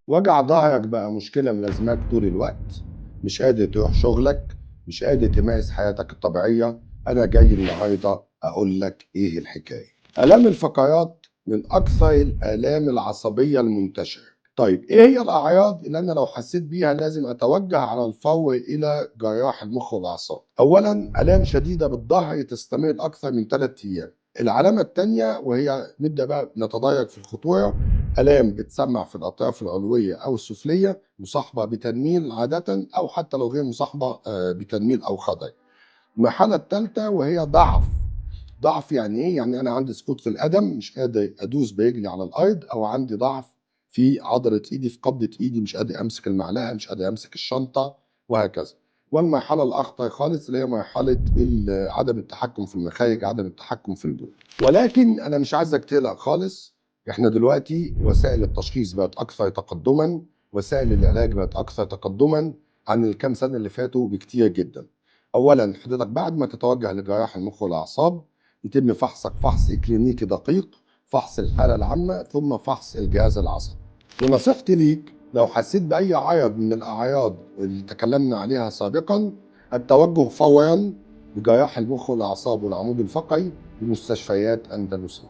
وجع ظهرك بقى مشكلة ملازماك طول الوقت، مش قادر تروح شغلك، مش قادر تمارس حياتك الطبيعية. أنا جاي النهاردة أقول لك إيه الحكاية. آلام الفقرات من أكثر الآلام العصبية المنتشرة. طيب إيه هي الأعراض اللي أنا لو حسيت بيها لازم أتوجه على الفور إلى جراح المخ والأعصاب؟ أولاً آلام شديدة بالظهر تستمر أكثر من 3 أيام. العلامة الثانية وهي نبدأ بقى نتدرج في الخطورة، آلام بتسمع في الأطراف العلوية أو السفلية مصاحبة بتنميل عادة أو حتى لو غير مصاحبة بتنميل أو خضر. المرحلة الثالثة وهي ضعف يعني إيه؟ يعني أنا عندي سقوط في القدم، مش قادر أدوس برجلي على الأرض، أو عندي ضعف في عضلة إيدي، في قبضة إيدي، مش قادر أمسك المعلقة، مش قادر أمسك الشنطة، وهكذا. والمرحلة الأخطر خالص اللي هي مرحلة عدم التحكم في المخارج، عدم التحكم في البول. ولكن أنا مش عايزك تقلق خالص. إحنا دلوقتي وسائل التشخيص بقت أكثر تقدما، وسائل العلاج بقت أكثر تقدما عن الكام سنة اللي فاتوا بكتير جدا. أولا حضرتك بعد ما تتوجه لجراح المخ والأعصاب يتم فحصك فحص إكلينيكي دقيق، فحص الحالة العامة، ثم فحص الجهاز العصبي. ونصيحتي ليك لو حسيت بأي عرض من الأعراض اللي تكلمنا عليها سابقا، التوجه فورا لجراح المخ والأعصاب والعمود الفقري بمستشفيات أندلسية.